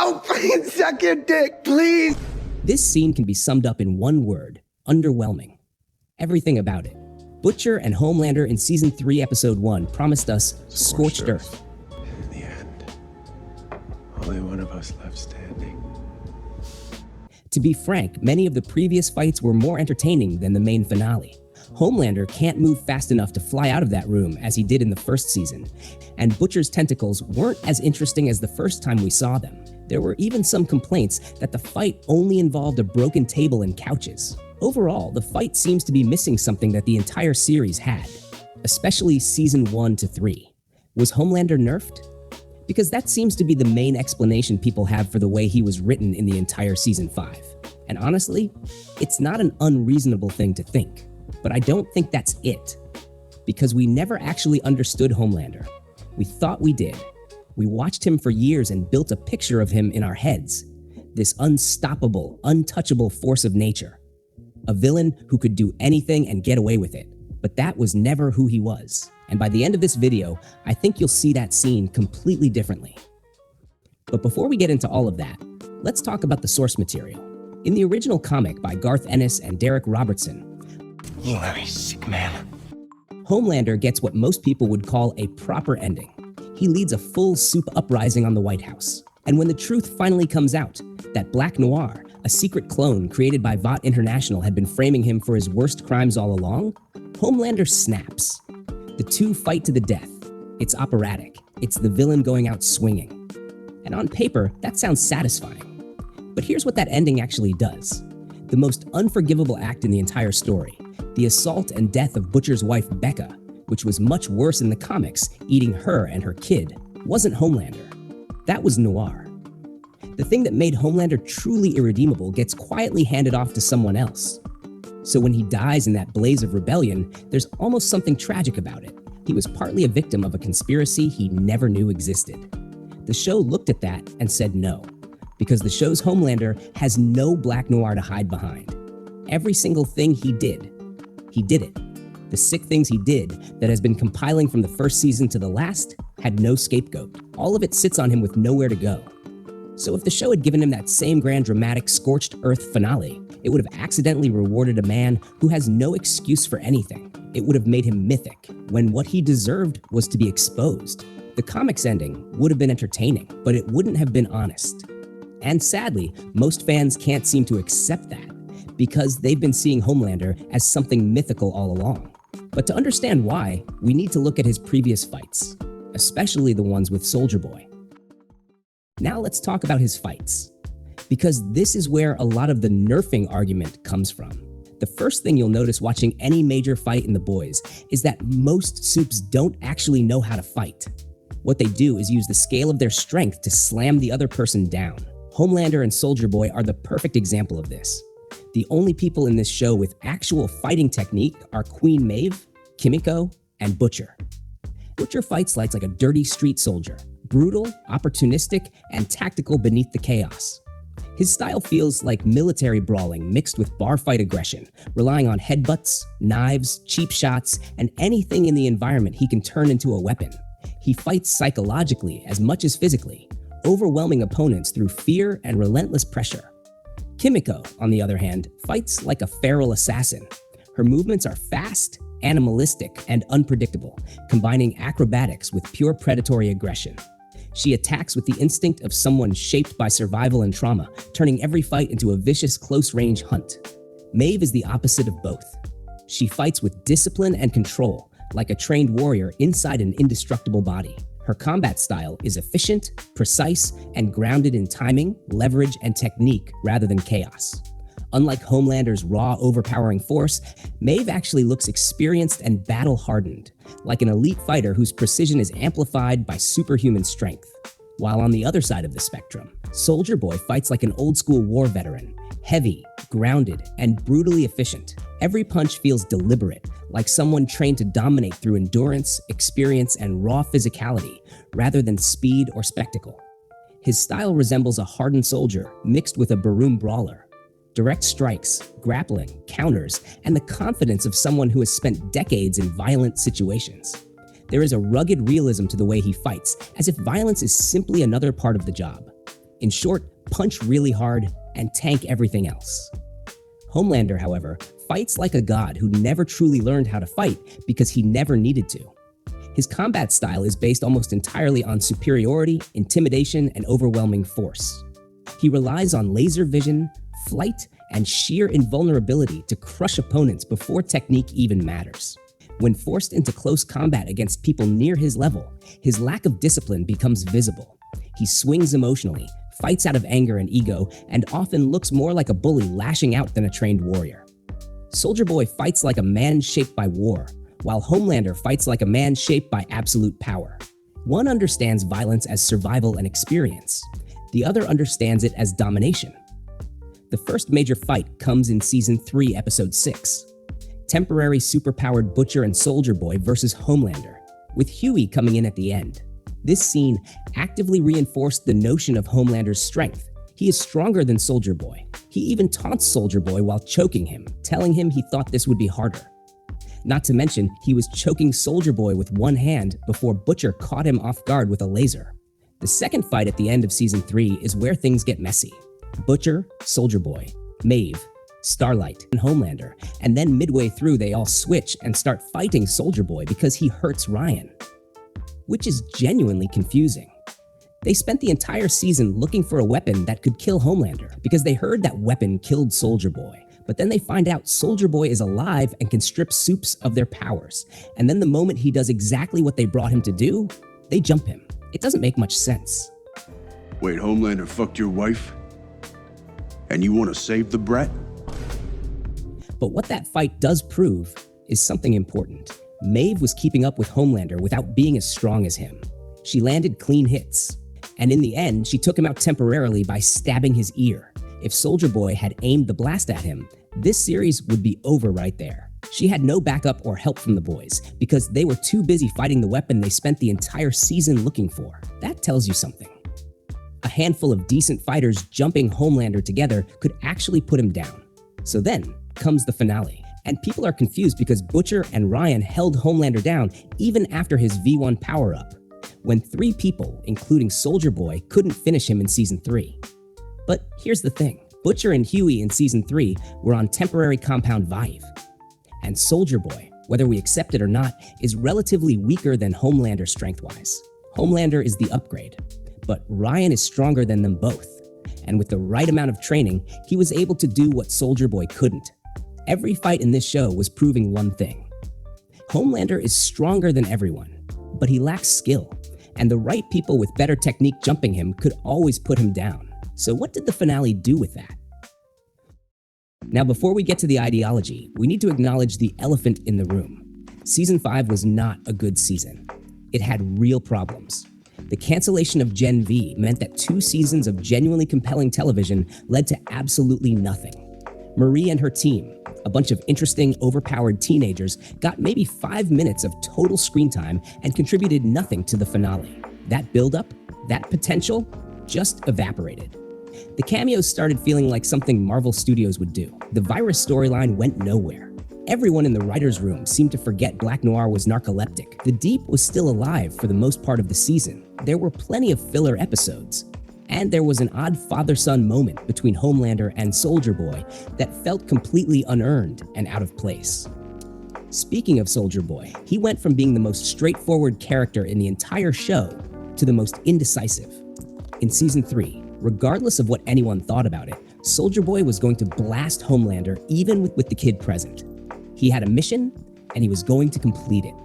Oh, please suck your dick, please. This scene can be summed up in one word: underwhelming. Everything about it. Butcher and Homelander in Season 3, Episode 1 promised us scorched earth. In the end, only one of us left standing. To be frank, many of the previous fights were more entertaining than the main finale. Homelander can't move fast enough to fly out of that room as he did in the first season, and Butcher's tentacles weren't as interesting as the first time we saw them. There were even some complaints that the fight only involved a broken table and couches. Overall, the fight seems to be missing something that the entire series had, especially Season 1 to 3. Was Homelander nerfed? Because that seems to be the main explanation people have for the way he was written in the entire Season 5. And honestly, it's not an unreasonable thing to think. But I don't think that's it. Because we never actually understood Homelander. We thought we did. We watched him for years and built a picture of him in our heads. This unstoppable, untouchable force of nature. A villain who could do anything and get away with it. But that was never who he was. And by the end of this video, I think you'll see that scene completely differently. But before we get into all of that, let's talk about the source material. In the original comic by Garth Ennis and Derek Robertson, You are a sick man. Homelander gets what most people would call a proper ending. He leads a full soup uprising on the White House. And when the truth finally comes out, that Black Noir, a secret clone created by Vought International, had been framing him for his worst crimes all along, Homelander snaps. The two fight to the death. It's operatic. It's the villain going out swinging. And on paper, that sounds satisfying. But here's what that ending actually does. The most unforgivable act in the entire story, the assault and death of Butcher's wife Becca, which was much worse in the comics, eating her and her kid, wasn't Homelander. That was Noir. The thing that made Homelander truly irredeemable gets quietly handed off to someone else. So when he dies in that blaze of rebellion, there's almost something tragic about it. He was partly a victim of a conspiracy he never knew existed. The show looked at that and said no, because the show's Homelander has no Black Noir to hide behind. Every single thing he did it. The sick things he did that has been compiling from the first season to the last had no scapegoat. All of it sits on him with nowhere to go. So if the show had given him that same grand dramatic scorched earth finale, it would have accidentally rewarded a man who has no excuse for anything. It would have made him mythic, when what he deserved was to be exposed. The comics ending would have been entertaining, but it wouldn't have been honest. And sadly, most fans can't seem to accept that, because they've been seeing Homelander as something mythical all along. But to understand why, we need to look at his previous fights, especially the ones with Soldier Boy. Now let's talk about his fights, because this is where a lot of the nerfing argument comes from. The first thing you'll notice watching any major fight in The Boys is that most supes don't actually know how to fight. What they do is use the scale of their strength to slam the other person down. Homelander and Soldier Boy are the perfect example of this. The only people in this show with actual fighting technique are Queen Maeve, Kimiko, and Butcher. Butcher fights like a dirty street soldier, brutal, opportunistic, and tactical beneath the chaos. His style feels like military brawling mixed with bar fight aggression, relying on headbutts, knives, cheap shots, and anything in the environment he can turn into a weapon. He fights psychologically as much as physically, overwhelming opponents through fear and relentless pressure. Kimiko, on the other hand, fights like a feral assassin. Her movements are fast, animalistic, and unpredictable, combining acrobatics with pure predatory aggression. She attacks with the instinct of someone shaped by survival and trauma, turning every fight into a vicious close-range hunt. Maeve is the opposite of both. She fights with discipline and control, like a trained warrior inside an indestructible body. Her combat style is efficient, precise, and grounded in timing, leverage, and technique rather than chaos. Unlike Homelander's raw, overpowering force, Maeve actually looks experienced and battle-hardened, like an elite fighter whose precision is amplified by superhuman strength. While on the other side of the spectrum, Soldier Boy fights like an old-school war veteran, heavy, grounded, and brutally efficient. Every punch feels deliberate, like someone trained to dominate through endurance, experience, and raw physicality, rather than speed or spectacle. His style resembles a hardened soldier mixed with a Baroom brawler. Direct strikes, grappling, counters, and the confidence of someone who has spent decades in violent situations. There is a rugged realism to the way he fights, as if violence is simply another part of the job. In short, punch really hard and tank everything else. Homelander, however, fights like a god who never truly learned how to fight because he never needed to. His combat style is based almost entirely on superiority, intimidation, and overwhelming force. He relies on laser vision, flight, and sheer invulnerability to crush opponents before technique even matters. When forced into close combat against people near his level, his lack of discipline becomes visible. He swings emotionally, fights out of anger and ego, and often looks more like a bully lashing out than a trained warrior. Soldier Boy fights like a man shaped by war, while Homelander fights like a man shaped by absolute power. One understands violence as survival and experience. The other understands it as domination. The first major fight comes in Season 3, Episode 6. Temporary superpowered Butcher and Soldier Boy versus Homelander, with Huey coming in at the end. This scene actively reinforced the notion of Homelander's strength. He is stronger than Soldier Boy. He even taunts Soldier Boy while choking him, telling him he thought this would be harder. Not to mention, he was choking Soldier Boy with one hand before Butcher caught him off guard with a laser. The second fight at the end of Season 3 is where things get messy. Butcher, Soldier Boy, Maeve, Starlight, and Homelander, and then midway through they all switch and start fighting Soldier Boy because he hurts Ryan. Which is genuinely confusing. They spent the entire season looking for a weapon that could kill Homelander because they heard that weapon killed Soldier Boy. But then they find out Soldier Boy is alive and can strip supes of their powers. And then the moment he does exactly what they brought him to do, they jump him. It doesn't make much sense. Wait, Homelander fucked your wife? And you want to save the brat? But what that fight does prove is something important. Maeve was keeping up with Homelander without being as strong as him. She landed clean hits. And in the end, she took him out temporarily by stabbing his ear. If Soldier Boy had aimed the blast at him, this series would be over right there. She had no backup or help from the boys because they were too busy fighting the weapon they spent the entire season looking for. That tells you something. A handful of decent fighters jumping Homelander together could actually put him down. So then comes the finale. And people are confused because Butcher and Ryan held Homelander down even after his V1 power-up, when 3 people, including Soldier Boy, couldn't finish him in Season 3. But here's the thing. Butcher and Huey in Season 3 were on temporary compound Vive. And Soldier Boy, whether we accept it or not, is relatively weaker than Homelander strength-wise. Homelander is the upgrade, but Ryan is stronger than them both. And with the right amount of training, he was able to do what Soldier Boy couldn't. Every fight in this show was proving one thing. Homelander is stronger than everyone, but he lacks skill, and the right people with better technique jumping him could always put him down. So what did the finale do with that? Now, before we get to the ideology, we need to acknowledge the elephant in the room. Season 5 was not a good season. It had real problems. The cancellation of Gen V meant that 2 seasons of genuinely compelling television led to absolutely nothing. Marie and her team, a bunch of interesting, overpowered teenagers, got maybe 5 minutes of total screen time and contributed nothing to the finale. That buildup, that potential, just evaporated. The cameos started feeling like something Marvel Studios would do. The virus storyline went nowhere. Everyone in the writer's room seemed to forget Black Noir was narcoleptic. The Deep was still alive for the most part of the season. There were plenty of filler episodes. And there was an odd father-son moment between Homelander and Soldier Boy that felt completely unearned and out of place. Speaking of Soldier Boy, he went from being the most straightforward character in the entire show to the most indecisive. In Season 3, regardless of what anyone thought about it, Soldier Boy was going to blast Homelander even with the kid present. He had a mission, and he was going to complete it.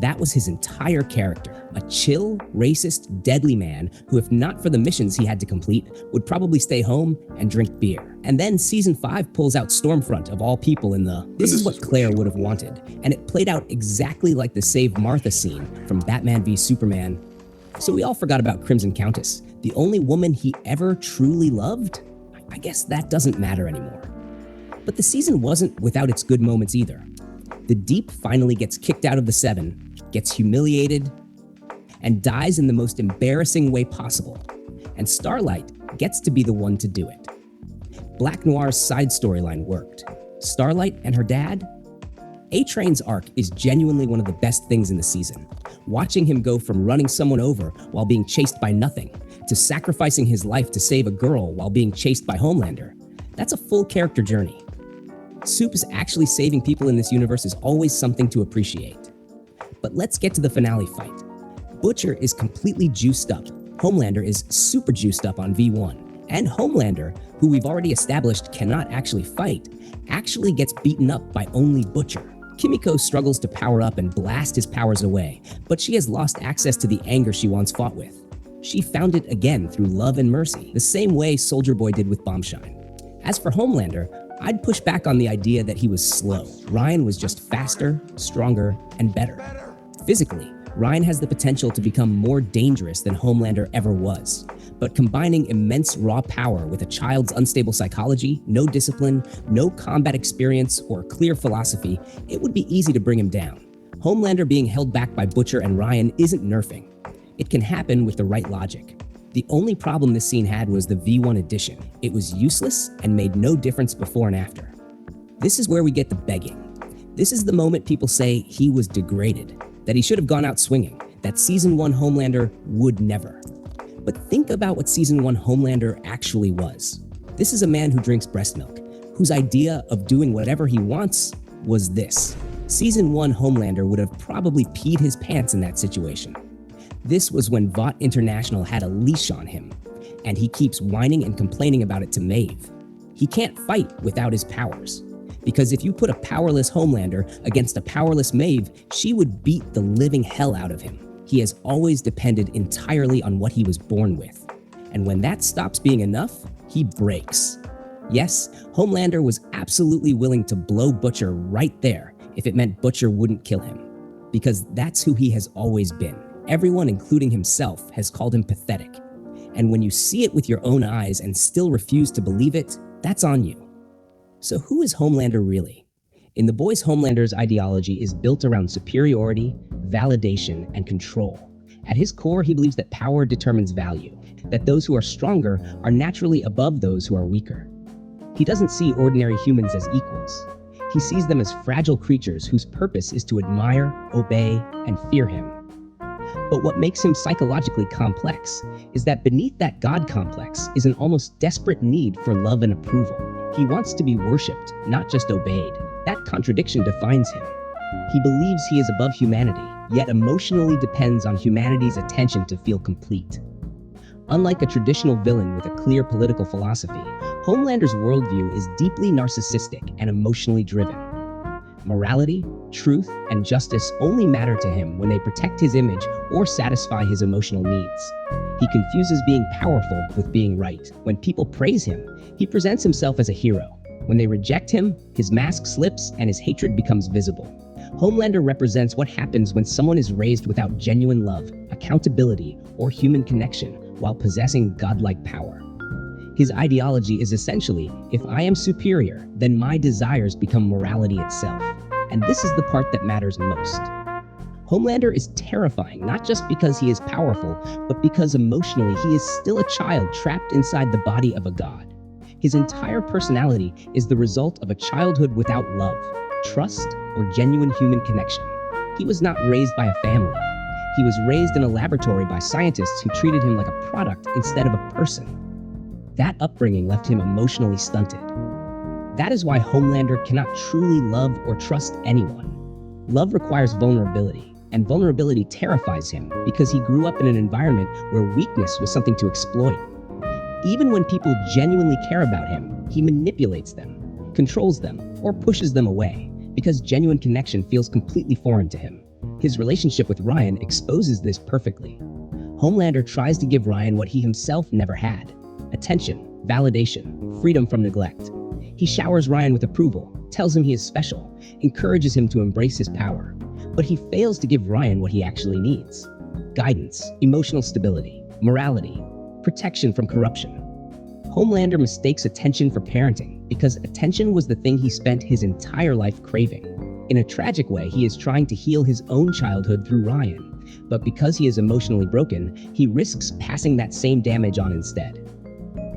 That was his entire character, a chill, racist, deadly man who, if not for the missions he had to complete, would probably stay home and drink beer. And then Season 5 pulls out Stormfront of all people in the "this is what Claire would have wanted," and it played out exactly like the Save Martha scene from Batman v Superman. So we all forgot about Crimson Countess, the only woman he ever truly loved? I guess that doesn't matter anymore. But the season wasn't without its good moments either. The Deep finally gets kicked out of the 7, gets humiliated, and dies in the most embarrassing way possible. And Starlight gets to be the one to do it. Black Noir's side storyline worked. Starlight and her dad? A-Train's arc is genuinely one of the best things in the season. Watching him go from running someone over while being chased by nothing to sacrificing his life to save a girl while being chased by Homelander. That's a full character journey. Soup's actually saving people in this universe is always something to appreciate. But let's get to the finale fight. Butcher is completely juiced up. Homelander is super juiced up on V1. And Homelander, who we've already established cannot actually fight, actually gets beaten up by only Butcher. Kimiko struggles to power up and blast his powers away, but she has lost access to the anger she once fought with. She found it again through love and mercy, the same way Soldier Boy did with Bombshine. As for Homelander, I'd push back on the idea that he was slow. Ryan was just faster, stronger, and better. Physically, Ryan has the potential to become more dangerous than Homelander ever was. But combining immense raw power with a child's unstable psychology, no discipline, no combat experience, or clear philosophy, it would be easy to bring him down. Homelander being held back by Butcher and Ryan isn't nerfing. It can happen with the right logic. The only problem this scene had was the V1 edition. It was useless and made no difference before and after. This is where we get the begging. This is the moment people say he was degraded, that he should have gone out swinging, that Season 1 Homelander would never. But think about what Season 1 Homelander actually was. This is a man who drinks breast milk, whose idea of doing whatever he wants was this. Season 1 Homelander would have probably peed his pants in that situation. This was when Vought International had a leash on him, and he keeps whining and complaining about it to Maeve. He can't fight without his powers, because if you put a powerless Homelander against a powerless Maeve, she would beat the living hell out of him. He has always depended entirely on what he was born with, and when that stops being enough, he breaks. Yes, Homelander was absolutely willing to blow Butcher right there if it meant Butcher wouldn't kill him, because that's who he has always been. Everyone, including himself, has called him pathetic. And when you see it with your own eyes and still refuse to believe it, that's on you. So who is Homelander really? In The Boys, Homelander's ideology is built around superiority, validation, and control. At his core, he believes that power determines value, that those who are stronger are naturally above those who are weaker. He doesn't see ordinary humans as equals. He sees them as fragile creatures whose purpose is to admire, obey, and fear him. But what makes him psychologically complex is that beneath that God complex is an almost desperate need for love and approval. He wants to be worshipped, not just obeyed. That contradiction defines him. He believes he is above humanity, yet emotionally depends on humanity's attention to feel complete. Unlike a traditional villain with a clear political philosophy, Homelander's worldview is deeply narcissistic and emotionally driven. Morality, truth, and justice only matter to him when they protect his image or satisfy his emotional needs. He confuses being powerful with being right. When people praise him, he presents himself as a hero. When they reject him, his mask slips and his hatred becomes visible. Homelander represents what happens when someone is raised without genuine love, accountability, or human connection while possessing godlike power. His ideology is essentially, if I am superior, then my desires become morality itself. And this is the part that matters most. Homelander is terrifying, not just because he is powerful, but because emotionally he is still a child trapped inside the body of a god. His entire personality is the result of a childhood without love, trust, or genuine human connection. He was not raised by a family. He was raised in a laboratory by scientists who treated him like a product instead of a person. That upbringing left him emotionally stunted. That is why Homelander cannot truly love or trust anyone. Love requires vulnerability, and vulnerability terrifies him because he grew up in an environment where weakness was something to exploit. Even when people genuinely care about him, he manipulates them, controls them, or pushes them away because genuine connection feels completely foreign to him. His relationship with Ryan exposes this perfectly. Homelander tries to give Ryan what he himself never had: attention, validation, freedom from neglect. He showers Ryan with approval, tells him he is special, encourages him to embrace his power. But he fails to give Ryan what he actually needs: guidance, emotional stability, morality, protection from corruption. Homelander mistakes attention for parenting because attention was the thing he spent his entire life craving. In a tragic way, he is trying to heal his own childhood through Ryan, but because he is emotionally broken, he risks passing that same damage on instead.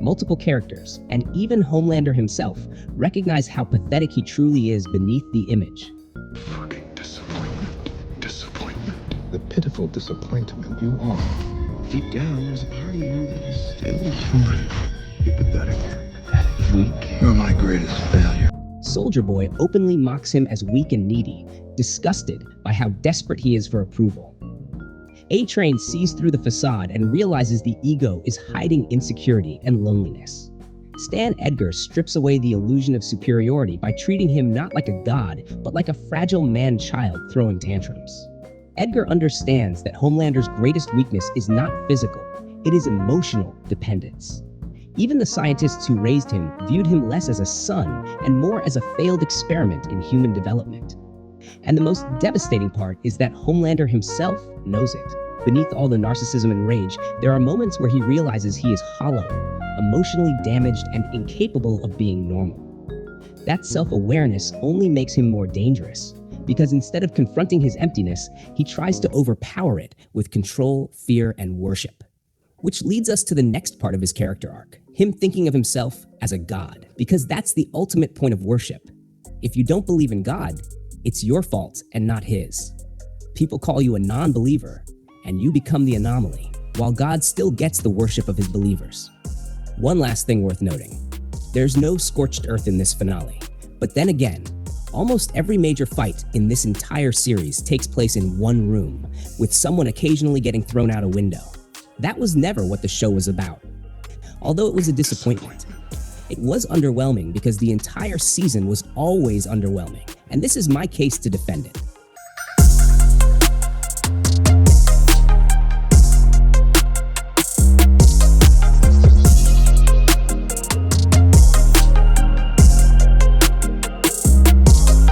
Multiple characters, and even Homelander himself, recognize how pathetic he truly is beneath the image. Fucking disappointment. The pitiful disappointment you are. deep down, there's a part of you that is still human. You're pathetic. Weak. You're my greatest failure. Soldier Boy openly mocks him as weak and needy, disgusted by how desperate he is for approval. A-Train sees through the facade and realizes the ego is hiding insecurity and loneliness. Stan Edgar strips away the illusion of superiority by treating him not like a god, but like a fragile man-child throwing tantrums. Edgar understands that Homelander's greatest weakness is not physical, it is emotional dependence. Even the scientists who raised him viewed him less as a son and more as a failed experiment in human development. And the most devastating part is that Homelander himself knows it. Beneath all the narcissism and rage, there are moments where he realizes he is hollow, emotionally damaged, and incapable of being normal. That self-awareness only makes him more dangerous, because instead of confronting his emptiness, he tries to overpower it with control, fear, and worship. Which leads us to the next part of his character arc, him thinking of himself as a god, because that's the ultimate point of worship. If you don't believe in God, it's your fault and not his. People call you a non-believer, and you become the anomaly, while God still gets the worship of his believers. One last thing worth noting. There's no scorched earth in this finale, but then again, almost every major fight in this entire series takes place in one room, with someone occasionally getting thrown out a window. That was never what the show was about. Although it was a disappointment, it was underwhelming because the entire season was always underwhelming, and this is my case to defend it.